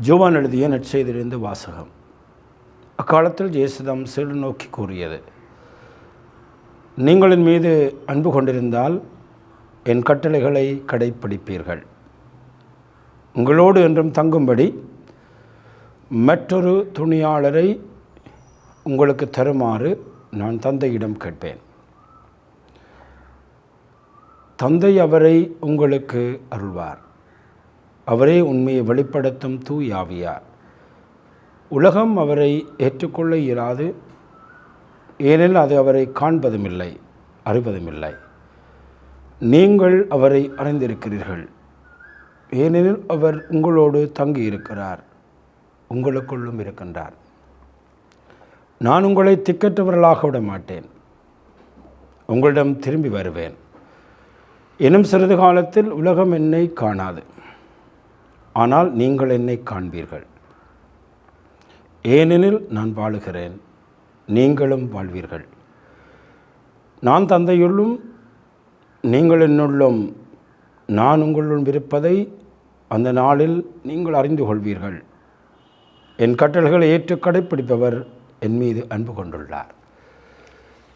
யோவான் எழுதிய நற்செய்தியிலிருந்து வாசகம். அக்காலத்தில் இயேசுதாம் சீடரை நோக்கி கூறியது, நீங்கள் என் மீது அன்பு கொண்டிருந்தால் என் கட்டளைகளை கடைப்பிடிப்பீர்கள். உங்களோடு என்றும் தங்கும்படி மற்றொரு துணையாளரை உங்களுக்கு தருமாறு நான் தந்தையிடம் கேட்பேன். தந்தை அவரை உங்களுக்கு அருள்வார். அவரே உண்மையை வெளிப்படுத்தும் தூய ஆவியார். உலகம் அவரை ஏற்றுக்கொள்ள இயலாது, ஏனெனில் அது அவரை காண்பதுமில்லை, அறிவதுமில்லை. நீங்கள் அவரை அறிந்திருக்கிறீர்கள், ஏனெனில் அவர் உங்களோடு தங்கியிருக்கிறார், உங்களுக்குள்ளும் இருக்கின்றார். நான் உங்களை திக்கற்றவர்களாக விட மாட்டேன், உங்களிடம் திரும்பி வருவேன். இன்னும் சிறிது காலத்தில் உலகம் என்னை காணாது, ஆனால் நீங்கள் என்னை காண்பீர்கள். ஏனெனில் நான் வாழுகிறேன், நீங்களும் வாழ்வீர்கள். நான் தந்தையுள்ளும் நீங்கள் என்னுள்ளும் நான் உங்களுள் இருப்பதை அந்த நாளில் நீங்கள் அறிந்து கொள்வீர்கள். என் கட்டளைகளை ஏற்று கடைப்பிடிப்பவர் என் மீது அன்பு கொண்டுள்ளார்.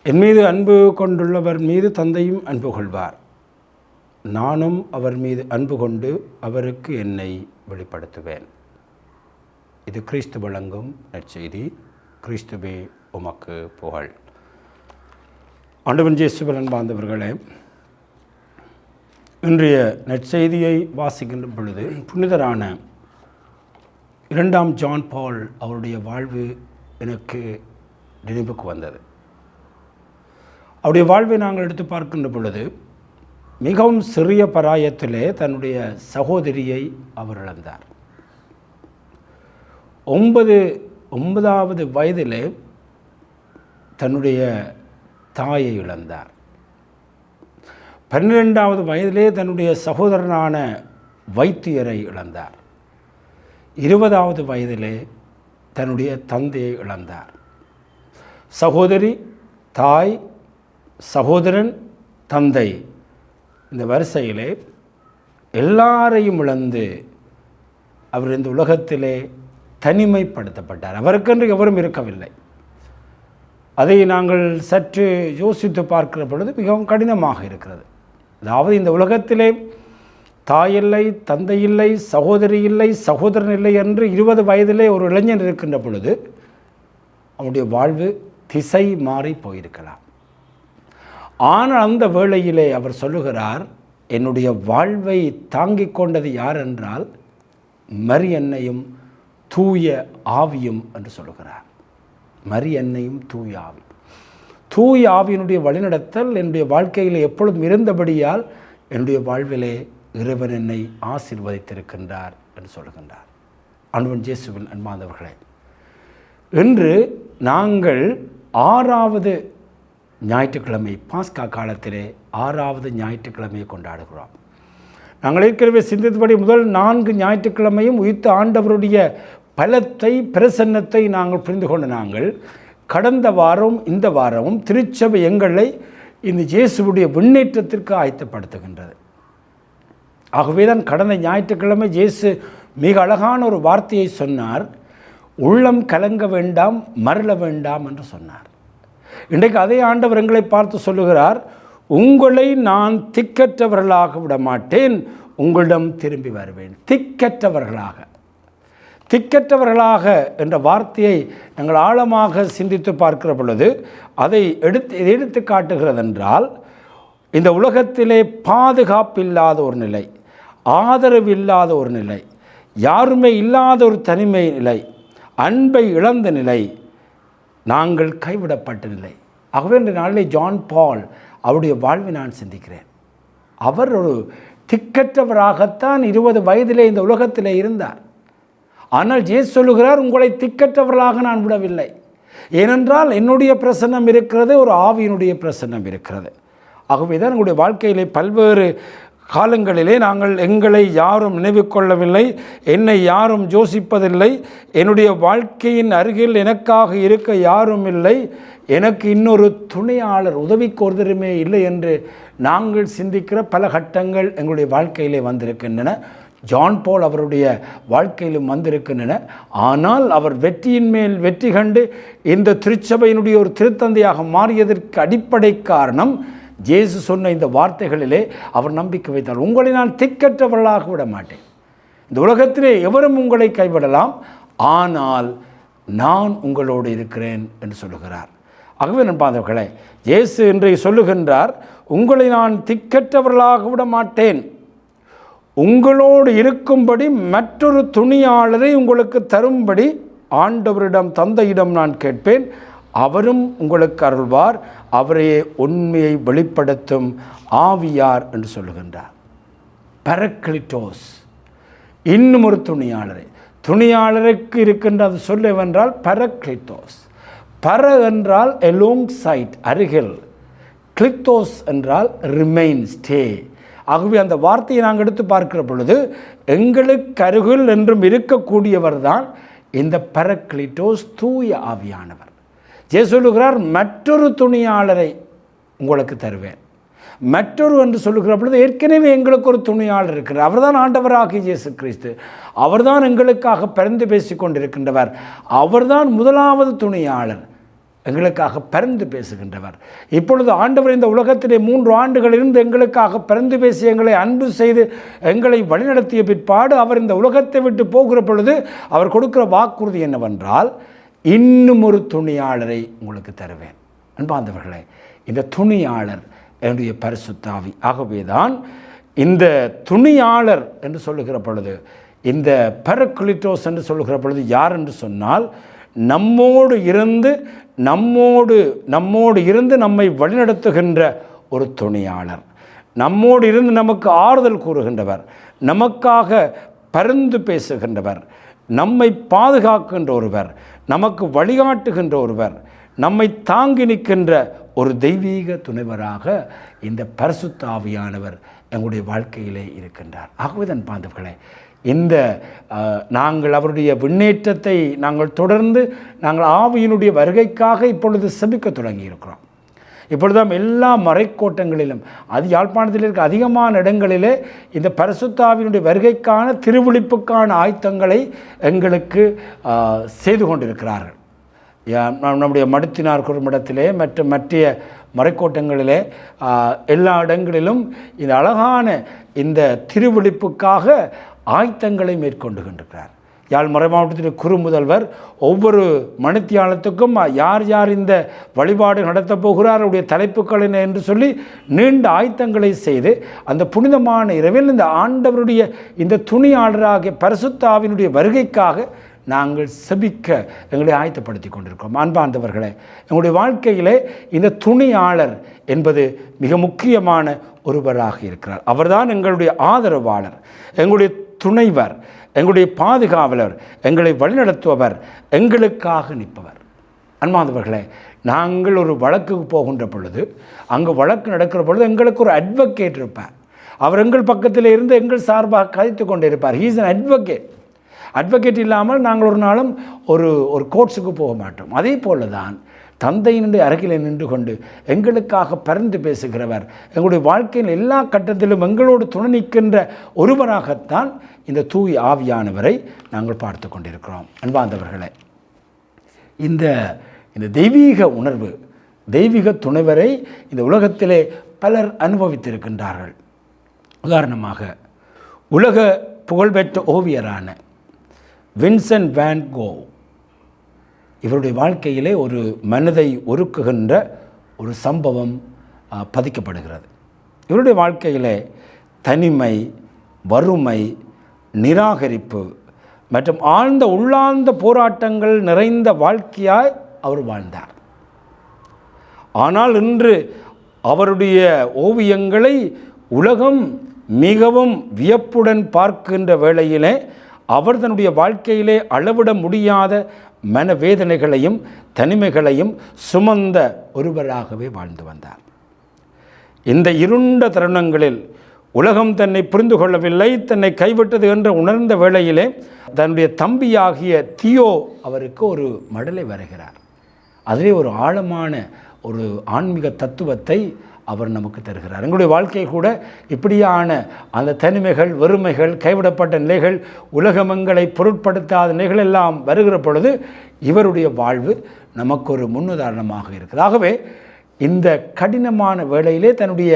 என் மீது அன்பு கொண்டுள்ளவர் மீது தந்தையும் அன்பு கொள்வார். நானும் அவர் மீது அன்பு கொண்டு அவருக்கு என்னை வெளிப்படுத்துவேன். இது கிறிஸ்து வழங்கும் நற்செய்தி. கிறிஸ்துவே உமக்கு புகழ். ஆண்டவன் இயேசுவில் அன்பார்ந்தவர்களே, இன்றைய நற்செய்தியை வாசிக்கின்ற பொழுது புனிதரான 2ஆம் ஜான் பால் அவருடைய வாழ்வு எனக்கு நினைவுக்கு வந்தது. அவருடைய வாழ்வை நாங்கள் எடுத்து பார்க்கின்ற பொழுது மிகவும் சிறிய பராயத்திலே தன்னுடைய சகோதரியை அவர் இழந்தார். 9வது வயதிலே தன்னுடைய தாயை இழந்தார். 12வது வயதிலே தன்னுடைய சகோதரனான வைத்தியரை இழந்தார். 20வது வயதிலே தன்னுடைய தந்தையை இழந்தார். சகோதரி, தாய், சகோதரன், தந்தை, இந்த வரிசையிலே எல்லாரையும் இழந்து அவர் இந்த உலகத்திலே தனிமைப்படுத்தப்பட்டார். அவருக்கென்று எவரும் இருக்கவில்லை. அதை நாங்கள் சற்று யோசித்து பார்க்கிற பொழுது மிகவும் கடினமாக இருக்கிறது. அதாவது இந்த உலகத்திலே தாயில்லை, தந்தை இல்லை, சகோதரி இல்லை, சகோதரன் இல்லை என்று 20 வயதிலே ஒரு இளைஞன் இருக்கின்ற பொழுது அவனுடைய வாழ்வு திசை மாறி போயிருக்கலாம். ஆனால் அந்த வேளையிலே அவர் சொல்லுகிறார், என்னுடைய வாழ்வை தாங்கிக் கொண்டது யார் என்றால் மரியன்னையும் தூய ஆவியும் என்று சொல்லுகிறார். மரியன்னையும் தூய ஆவி. தூய ஆவியினுடைய வழிநடத்தல் என்னுடைய வாழ்க்கையில் எப்பொழுதும் இருந்தபடியால் என்னுடைய வாழ்விலே இறைவன் என்னை ஆசீர்வதித்திருக்கின்றார் என்று சொல்லுகின்றார். ஆண்டவன் இயேசுவின் அன்பார்ந்தவர்களே, இன்று நாங்கள் 6வது ஞாயிற்றுக்கிழமை, பாஸ்கா காலத்திலே 6வது ஞாயிற்றுக்கிழமையை கொண்டாடுகிறோம். நாங்கள் ஏற்கனவே சிந்தித்தபடி முதல் 4 ஞாயிற்றுக்கிழமையும் உயிர்த்த ஆண்டவருடைய பலத்தை, பிரசன்னத்தை நாங்கள் புரிந்து கொண்ட நாங்கள் கடந்த வாரம் இந்த வாரமும் திருச்சபை எங்களை இந்த இயேசுவுடைய முன்னேற்றத்திற்கு ஆயத்தப்படுத்துகின்றது. ஆகவே தான் கடந்த ஞாயிற்றுக்கிழமை இயேசு மிக அழகான ஒரு வார்த்தையை சொன்னார். உள்ளம் கலங்க வேண்டாம், மறல வேண்டாம் என்று சொன்னார். இன்றைக்கு அதே ஆண்டவர் எங்களை பார்த்து சொல்லுகிறார், உங்களை நான் திக்கற்றவர்களாக விட மாட்டேன், உங்களிடம் திரும்பி வருவேன். திக்கற்றவர்களாக என்ற வார்த்தையை நாங்கள் ஆழமாக சிந்தித்து பார்க்கிற பொழுது அதை எடுத்து காட்டுகிறது என்றால், இந்த உலகத்திலே பாதுகாப்பு இல்லாத ஒரு நிலை, ஆதரவு இல்லாத ஒரு நிலை, யாருமே இல்லாத ஒரு தனிமை நிலை, அன்பை இழந்த நிலை, நாங்கள் கைவிடப்பட்ட நிலை. ஆகவே இந்த நாளில் ஜான் பால் அவருடைய வாழ்வை நான் சிந்திக்கிறேன். அவர் ஒரு திக்கற்றவராகத்தான் 20 வயதிலே இந்த உலகத்திலே இருந்தார். ஆனால் இயேசு சொல்லுகிறார், உங்களை திக்கற்றவர்களாக நான் விடவில்லை. ஏனென்றால் என்னுடைய பிரசன்னம் இருக்கிறது, ஒரு ஆவியினுடைய பிரசன்னம் இருக்கிறது. ஆகவே தான் எங்களுடைய வாழ்க்கையிலே பல்வேறு காலங்களிலே நாங்கள் எங்களை யாரும் நினைவு கொள்ளவில்லை, என்னை யாரும் யோசிப்பதில்லை, என்னுடைய வாழ்க்கையின் அருகில் எனக்காக இருக்க யாரும் இல்லை, எனக்கு இன்னொரு துணையாளர், உதவிக்கு ஒருத்தருமே இல்லை என்று நாங்கள் சிந்திக்கிற பல கட்டங்கள் எங்களுடைய வாழ்க்கையிலே வந்திருக்கின்றன. ஜான் போல் அவருடைய வாழ்க்கையிலும் வந்திருக்கின்றன. ஆனால் அவர் வெற்றியின் மேல் வெற்றி கண்டு இந்த திருச்சபையினுடைய ஒரு திருத்தந்தையாக மாறியதற்கு அடிப்படை காரணம் இயேசு சொன்ன இந்த வார்த்தைகளிலே அவர் நம்பிக்கை வைத்தார். உங்களை நான் திக்கற்றவர்களாக விட மாட்டேன். இந்த உலகத்திலே எவரும் உங்களை கைவிடலாம், ஆனால் நான் உங்களோடு இருக்கிறேன் என்று சொல்லுகிறார். ஆகவே நண்பாந்தவர்களே, இயேசு இன்றைக்கு சொல்லுகின்றார், உங்களை நான் திக்கற்றவர்களாக விட மாட்டேன், உங்களோடு இருக்கும்படி மற்றொரு துணியாளரை உங்களுக்கு தரும்படி ஆண்டவரிடம் தந்தையிடம் நான் கேட்பேன், அவரும் உங்களுக்கு அருள்வார், அவரையே உண்மையை வெளிப்படுத்தும் ஆவியார் என்று சொல்லுகின்றார். பரக்ளிட்டோஸ், இன்னும் ஒரு துணியாளருக்கு இருக்கின்ற அது சொல்லவென்றால் பரக்ளிட்டோஸ். பர என்றால் எலோங் சைட், அருகில். கிளித்தோஸ் என்றால் ரிமைன், ஸ்டே. ஆகவே அந்த வார்த்தையை நாங்கள் எடுத்து பார்க்கிற பொழுது எங்களுக்கு அருகில் என்றும் இருக்கக்கூடியவர் தான் இந்த பரக்ளிட்டோஸ், தூய ஆவியானவர். இயேசு சொல்லுகிறார், மற்றொரு துணியாளரை உங்களுக்கு தருவேன். மற்றொரு என்று சொல்லுகிற பொழுது ஏற்கனவே எங்களுக்கு ஒரு துணியாளர் இருக்கிறார். அவர்தான் ஆண்டவராகிய இயேசு கிறிஸ்து. அவர்தான் எங்களுக்காக பரிந்து பேசி கொண்டிருக்கின்றவர். அவர்தான் முதலாவது துணியாளர், எங்களுக்காக பரிந்து பேசுகின்றவர். இப்பொழுது ஆண்டவர் இந்த உலகத்திலே 3 ஆண்டுகள் இருந்து எங்களுக்காக பரிந்து பேசி எங்களை அன்பு செய்து எங்களை வழிநடத்திய பிற்பாடு அவர் இந்த உலகத்தை விட்டு போகிற பொழுது அவர் கொடுக்கிற வாக்குறுதி என்னவென்றால், இன்னும் ஒரு துணியாளரை உங்களுக்கு தருவேன். அன்பார்ந்தவர்களே, இந்த துணியாளர் என்னுடைய பரிசுத்த ஆவி. ஆகவேதான் இந்த துணியாளர் என்று சொல்லுகிற பொழுது, இந்த பரக்ளிட்டோஸ் என்று சொல்லுகிற பொழுது யார் என்று சொன்னால், நம்மோடு இருந்து நம்மை வழிநடத்துகின்ற ஒரு துணியாளர், நம்மோடு இருந்து நமக்கு ஆறுதல் கூறுகின்றவர், நமக்காக பரிந்து பேசுகின்றவர், நம்மை பாதுகாக்கின்ற ஒருவர், நமக்கு வழிகாட்டுகின்ற ஒருவர், நம்மை தாங்கி நிற்கின்ற ஒரு தெய்வீக துணைவராக இந்த பரிசுத்த ஆவியானவர் எங்களுடைய வாழ்க்கையிலே இருக்கின்றார். ஆகவே தான் பாந்தவர்களே, இந்த நாங்கள் அவருடைய விண்ணேற்றத்தை நாங்கள் தொடர்ந்து நாங்கள் ஆவியினுடைய வருகைக்காக இப்பொழுது செபிக்க தொடங்கி இருக்கிறோம். இப்பொழுதுதான் எல்லா மறைக்கோட்டங்களிலும், யாழ்ப்பாணத்தில் இருக்க அதிகமான இடங்களிலே இந்த பரிசுத்த ஆவியினுடைய வருகைக்கான திருவிழிப்புக்கான ஆயத்தங்களை எங்களுக்கு செய்து கொண்டிருக்கிறார்கள். நம்முடைய மடுத்தினார் குறுமிடத்திலே மற்ற மறைக்கோட்டங்களிலே எல்லா இடங்களிலும் இந்த அழகான இந்த திருவிழிப்புக்காக ஆயத்தங்களை மேற்கொண்டுகின்றார். யாழ் மறை மாவட்டத்தின் குறு முதல்வர் ஒவ்வொரு மணித்தியாலத்துக்கும் யார் யார் இந்த வழிபாடு நடத்தப் போகிறார், அவருடைய தலைப்புகள் என்ன என்று சொல்லி நீண்ட ஆயத்தங்களை செய்து அந்த புனிதமான இரவில் இந்த ஆண்டவருடைய இந்த துணியாளராகிய பரிசுத்த ஆவியினுடைய வருகைக்காக நாங்கள் செபிக்க எங்களை ஆயத்தப்படுத்தி கொண்டிருக்கிறோம். அன்பார்ந்தவர்களே, எங்களுடைய வாழ்க்கையிலே இந்த துணியாளர் என்பது மிக முக்கியமான ஒருவராக இருக்கிறார். அவர்தான் எங்களுடைய ஆதரவாளர், எங்களுடைய துணைவர், எங்களுடைய பாதுகாவலர், எங்களை வழிநடத்துபவர், எங்களுக்காக நிற்பவர். அன்பார்ந்தவர்களே, நாங்கள் ஒரு வழக்குக்கு போகின்ற பொழுது, அங்கு வழக்கு நடக்கிற பொழுது எங்களுக்கு ஒரு அட்வொகேட் இருப்பார். அவர் எங்கள் பக்கத்தில் இருந்து எங்கள் சார்பாக கதைத்து கொண்டு இருப்பார். He is an advocate. Advocate இல்லாமல் நாங்கள் ஒரு நாளும் ஒரு கோர்ட்ஸுக்கு போக மாட்டோம். அதே போல தான் தந்தையினுடைய அருகில் நின்று கொண்டு எங்களுக்காக பரிந்து பேசுகிறவர், எங்களுடைய வாழ்க்கையின் எல்லா கட்டத்திலும் எங்களோடு துணை நிற்கின்ற ஒருவராகத்தான் இந்த தூய ஆவியானவரை நாங்கள் பார்த்து கொண்டிருக்கிறோம். அன்பார்ந்தவர்களே, இந்த தெய்வீக உணர்வு, தெய்வீக துணைவரை இந்த உலகத்திலே பலர் அனுபவித்திருக்கின்றார்கள். உதாரணமாக உலக புகழ்பெற்ற ஓவியரான வின்சென்ட் வேன் கோ, இவருடைய வாழ்க்கையிலே ஒரு மனதை உருக்குகின்ற ஒரு சம்பவம் பதிக்கப்படுகிறது. இவருடைய வாழ்க்கையிலே தனிமை, வறுமை, நிராகரிப்பு மற்றும் ஆழ்ந்த உள்ளார்ந்த போராட்டங்கள் நிறைந்த வாழ்க்கையாய் அவர் வாழ்ந்தார். ஆனால் இன்று அவருடைய ஓவியங்களை உலகம் மிகவும் வியப்புடன் பார்க்கின்ற வேளையிலே அவர் தன்னுடைய வாழ்க்கையிலே அளவிட முடியாத மனவேதனைகளையும் தனிமைகளையும் சுமந்த ஒருவராகவே வாழ்ந்து வந்தார். இந்த இருண்ட தருணங்களில் உலகம் தன்னை புரிந்து கொள்ளவில்லை, தன்னை கைவிட்டது என்று உணர்ந்த வேளையிலே தன்னுடைய தம்பியாகிய தியோ அவருக்கு ஒரு மடலை வருகிறார். அதிலே ஒரு ஆழமான ஒரு ஆன்மீக தத்துவத்தை அவர் நமக்கு தருகிறார். எங்களுடைய வாழ்க்கை கூட இப்படியான அந்த தனிமைகள், வெறுமைகள், கைவிடப்பட்ட நிலைகள், உலகமங்களை பொருட்படுத்தாத நிலைகள் எல்லாம் வருகிற பொழுது இவருடைய வாழ்வு நமக்கு ஒரு முன்னுதாரணமாக இருக்குது. ஆகவே இந்த கடினமான வேளையிலே தன்னுடைய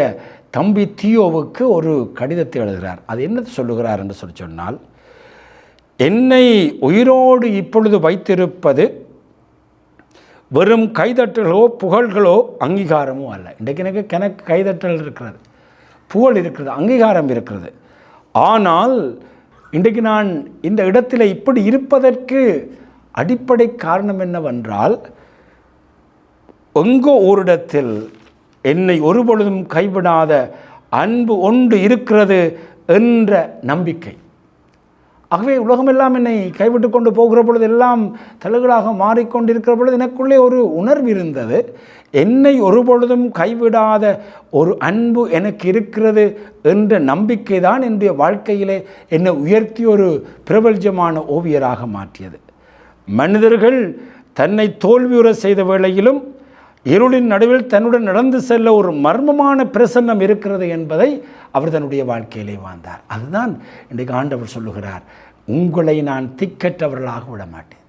தம்பி தியோவுக்கு ஒரு கடிதத்தை எழுதுகிறார். அது என்ன சொல்லுகிறார் என்று சொன்னால், என்னை உயிரோடு இப்பொழுது வைத்திருப்பது வெறும் கைதட்டல்களோ புகழ்களோ அங்கீகாரமோ அல்ல. இன்றைக்கு எனக்கு கைதட்டல் இருக்கிறது, புகழ் இருக்கிறது, அங்கீகாரம் இருக்கிறது. ஆனால் இன்றைக்கு நான் இந்த இடத்துல இப்படி இருப்பதற்கு அடிப்படை காரணம் என்னவென்றால், எங்கோ ஓரிடத்தில் என்னை ஒருபொழுதும் கைவிடாத அன்பு ஒன்று இருக்கிறது என்ற நம்பிக்கை. ஆகவே உலகமெல்லாம் என்னை கைவிட்டு கொண்டு போகிற பொழுது, எல்லாம் தலைகளாக மாறிக்கொண்டிருக்கிற பொழுது எனக்குள்ளே ஒரு உணர்வு இருந்தது. என்னை ஒருபொழுதும் கைவிடாத ஒரு அன்பு எனக்கு இருக்கிறது என்ற நம்பிக்கை தான் என்னுடைய வாழ்க்கையிலே என்னை உயர்த்தி ஒரு பிரபல்யமான ஓவியராக மாற்றியது. மனிதர்கள் தன்னை தோல்வியுற செய்த வேளையிலும் இருளின் நடுவில் தன்னுடன் நடந்து செல்ல ஒரு மர்மமான பிரசன்னம் இருக்கிறது என்பதை அவர் தன்னுடைய வாழ்க்கையிலே வாழ்ந்தார். அதுதான் இன்றைக்கு ஆண்டவர் சொல்லுகிறார், உங்களை நான் திக்கற்றவர்களாக விட மாட்டேன்.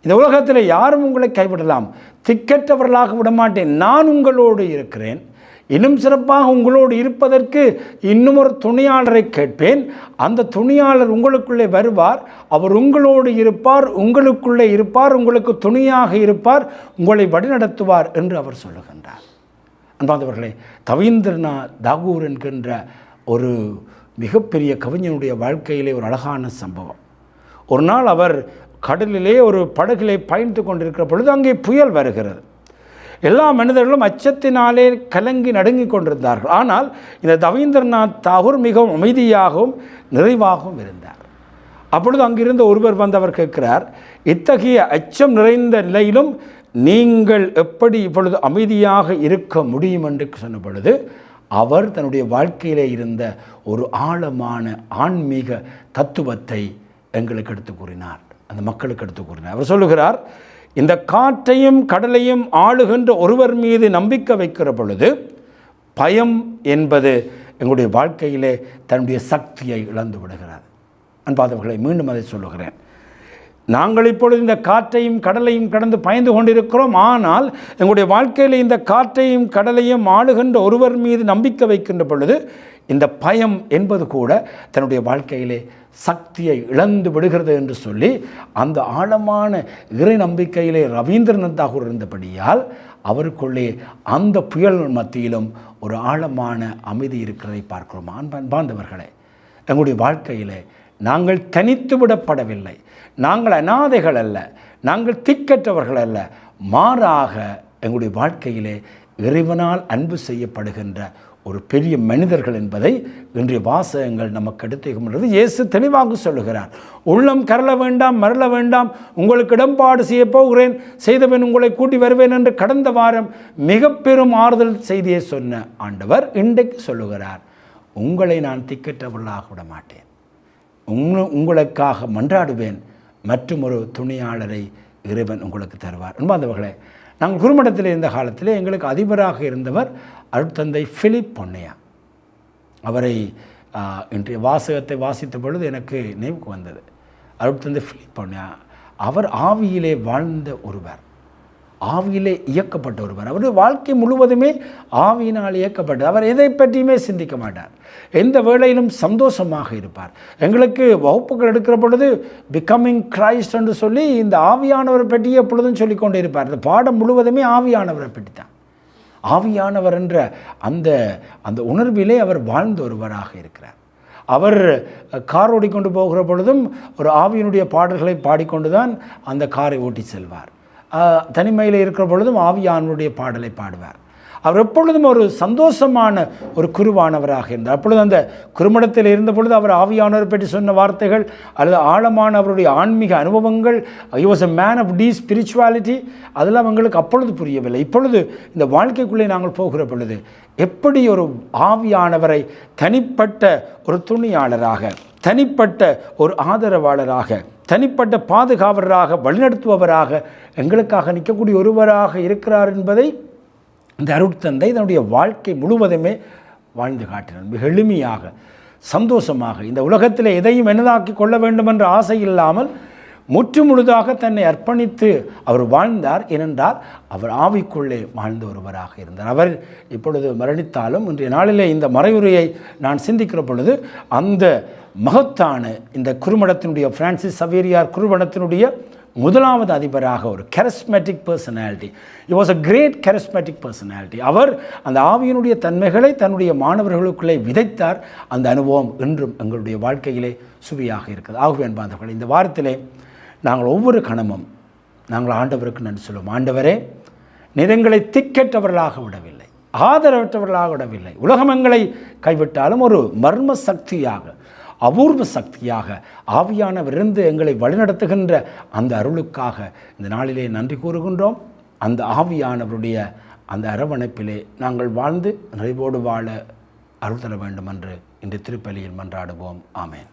இந்த உலகத்தில் யாரும் உங்களை கைவிடலாம், திக்கற்றவர்களாக விட மாட்டேன். நான் உங்களோடு இருக்கிறேன். இன்னும் சிறப்பாக உங்களோடு இருப்பதற்கு இன்னும் ஒரு துணையாளரை கேட்பேன். அந்த துணையாளர் உங்களுக்குள்ளே வருவார், அவர் உங்களோடு இருப்பார், உங்களுக்குள்ளே இருப்பார், உங்களுக்கு துணையாக இருப்பார், உங்களை வழிநடத்துவார் என்று அவர் சொல்லுகின்றார். அன்பார்ந்தவர்களே, ரவீந்திரநாத் தாகூர் என்கின்ற ஒரு மிகப்பெரிய கவிஞனுடைய வாழ்க்கையிலே ஒரு அழகான சம்பவம். ஒரு நாள் அவர் கடலிலே ஒரு படகிலே பயணித்து கொண்டிருக்கிற பொழுது அங்கே புயல் வருகிறது. எல்லா மனிதர்களும் அச்சத்தினாலே கலங்கி நடுங்கிக் கொண்டிருந்தார்கள். ஆனால் இந்த ரவீந்திரநாத் தாகூர் மிகவும் அமைதியாகவும் நிறைவாகவும் இருந்தார். அப்பொழுது அங்கிருந்த ஒருவர் வந்தவர் கேட்கிறார், இத்தகைய அச்சம் நிறைந்த நிலையிலும் நீங்கள் எப்படி இப்பொழுது அமைதியாக இருக்க முடியும் என்று சொன்ன பொழுது அவர் தன்னுடைய வாழ்க்கையிலே இருந்த ஒரு ஆழமான ஆன்மீக தத்துவத்தை எங்களுக்கு எடுத்து கூறினார், அந்த மக்களுக்கு எடுத்து கூறினார். அவர் சொல்லுகிறார், இந்த காற்றையும் கடலையும் ஆளுகின்ற ஒருவர் மீது நம்பிக்கை வைக்கிற பொழுது பயம் என்பது எங்களுடைய வாழ்க்கையிலே தன்னுடைய சக்தியை இழந்து விடுகிறது. அன்பாதவர்களை, மீண்டும் அதை சொல்லுகிறேன். நாங்கள் இப்பொழுது இந்த காற்றையும் கடலையும் கடந்து பயந்து கொண்டிருக்கிறோம். ஆனால் எங்களுடைய வாழ்க்கையில் இந்த காற்றையும் கடலையும் ஆளுகின்ற ஒருவர் மீது நம்பிக்கை வைக்கின்ற பொழுது இந்த பயம் என்பது கூட தன்னுடைய வாழ்க்கையிலே சக்தியை இழந்து விடுகிறது என்று சொல்லி அந்த ஆழமான இறை நம்பிக்கையிலே ரவீந்திரநாத் தாகூர் இருந்தபடியால் அவருக்குள்ளே அந்த புயல் மத்தியிலும் ஒரு ஆழமான அமைதி இருக்கிறதை பார்க்கிறோம். அன்பார்ந்தவர்களே, எங்களுடைய வாழ்க்கையிலே நாங்கள் தனித்து விடப்படவில்லை, நாங்கள் அநாதைகள் அல்ல, நாங்கள் திக்கற்றவர்கள் அல்ல, மாறாக எங்களுடைய வாழ்க்கையிலே இறைவனால் அன்பு செய்யப்படுகின்ற ஒரு பெரிய மனிதர்கள் என்பதை இன்றைய வாசகங்கள் நமக்கு எடுத்துக்கொண்டது. இயேசு தெளிவாக சொல்லுகிறார், உள்ளம் கரள வேண்டாம், மரள வேண்டாம், உங்களுக்கு இடம்பாடு செய்ய போகிறேன், செய்தவன் உங்களை கூட்டி வருவேன் என்று கடந்த வாரம் மிக பெரும் ஆறுதல் செய்தியை சொன்ன ஆண்டவர் இன்றைக்கு சொல்லுகிறார், உங்களை நான் திக்கற்றவர்களாக விட மாட்டேன், உங்களுக்காக மன்றாடுவேன், மற்றும் ஒரு துணையாளரை இறைவன் உங்களுக்கு தருவார். அன்பார்ந்தவர்களே, நாங்கள் குருமடத்தில் இருந்த காலத்திலே எங்களுக்கு அதிபராக இருந்தவர் அருட்தந்தை பிலிப் பொன்னையா. அவரை இன்றைய வாசகத்தை வாசித்த பொழுது எனக்கு நினைவுக்கு வந்தது. அருட்தந்தை பிலிப் பொன்னையா அவர் ஆவியிலே வாழ்ந்த ஒருவர், ஆவியிலே இயக்கப்பட்ட ஒருவர். அவருடைய வாழ்க்கை முழுவதுமே ஆவியினால் இயக்கப்பட்டது. அவர் எதை பற்றியுமே சிந்திக்க மாட்டார், எந்த வேளையிலும் சந்தோஷமாக இருப்பார். எங்களுக்கு வகுப்புகள் எடுக்கிற பொழுது பிகமிங் கிரைஸ்ட் என்று சொல்லி இந்த ஆவியானவரை பற்றி எப்பொழுதும் சொல்லிக் கொண்டே இருப்பார். இந்த பாடம் முழுவதுமே ஆவியானவரை பற்றி தான். ஆவியானவர் என்ற அந்த அந்த உணர்விலே அவர் வாழ்ந்த ஒருவராக இருக்கிறார். அவர் கார் ஓடிக்கொண்டு போகிற பொழுதும் ஒரு ஆவியினுடைய பாடல்களை பாடிக்கொண்டு தான் அந்த காரை ஓட்டி செல்வார். தனிமையில் இருக்கிற பொழுதும் ஆவியானவருடைய பாடலை பாடுவார். அவர் எப்பொழுதும் ஒரு சந்தோஷமான ஒரு குருவானவராக இருந்தார். அப்பொழுது அந்த குருமடத்தில் இருந்த பொழுது அவர் ஆவியானவரை பற்றி சொன்ன வார்த்தைகள் அல்லது ஆழமான அவருடைய ஆன்மீக அனுபவங்கள், he was a man of deep spirituality, அதெல்லாம் எங்களுக்கு அப்பொழுது புரியவில்லை. இப்பொழுது இந்த வாழ்க்கைக்குள்ளே நாங்கள் போகிற பொழுது எப்படி ஒரு ஆவியானவரை தனிப்பட்ட ஒரு துணையாளராக, தனிப்பட்ட ஒரு ஆதரவாளராக, தனிப்பட்ட பாதுகாவலராக, வழிநடத்துபவராக, எங்களுக்காக நிற்கக்கூடிய ஒருவராக இருக்கிறார் என்பதை இந்த அருட்தந்தை தன்னுடைய வாழ்க்கை முழுவதுமே வாழ்ந்து காட்டினார். மிக எளிமையாக, சந்தோஷமாக, இந்த உலகத்தில் எதையும் என்னதாக்கி கொள்ள வேண்டும் என்ற ஆசை இல்லாமல் முற்று முழுதாக தன்னை அர்ப்பணித்து அவர் வாழ்ந்தார். ஏனென்றால் அவர் ஆவிக்குள்ளே வாழ்ந்த ஒருவராக இருந்தார். அவர் இப்பொழுது மரணித்தாலும் இன்றைய நாளிலே இந்த மறைவுரையை நான் சிந்திக்கிற பொழுது அந்த மகத்தான இந்த குறுமடத்தினுடைய பிரான்சிஸ் சவேரியார் குறுமடத்தினுடைய முதலாவது அதிபராக ஒரு charismatic personality. He was a great charismatic personality. அவர் அந்த ஆவியினுடைய தன்மைகளை தன்னுடைய மாணவர்களுக்குள்ளே விதைத்தார். அந்த அனுபவம் இன்றும் எங்களுடைய வாழ்க்கையிலே சுவையாக இருக்குது. ஆகவே அன்பார்ந்தவர்களே, இந்த வாரத்திலே நாங்கள் ஒவ்வொரு கணமும் நாங்கள் ஆண்டவருக்கு நன்றி சொல்லுவோம். ஆண்டவரே, நீர் எங்களை திக்கற்றவர்களாக விடவில்லை, ஆதரவற்றவர்களாக விடவில்லை. உலகம் எங்களை கைவிட்டாலும் ஒரு மர்ம சக்தியாக, அபூர்வ சக்தியாக ஆவியானவரிருந்து எங்களை வழிநடத்துகின்ற அந்த அருளுக்காக இந்த நாளிலே நன்றி கூறுகின்றோம். அந்த ஆவியானவருடைய அந்த அரவணைப்பிலே நாங்கள் வாழ்ந்து நிறைவோடு வாழ அருள் தர வேண்டும் என்று இந்த திருப்பலியில் மன்றாடுவோம். ஆமேன்.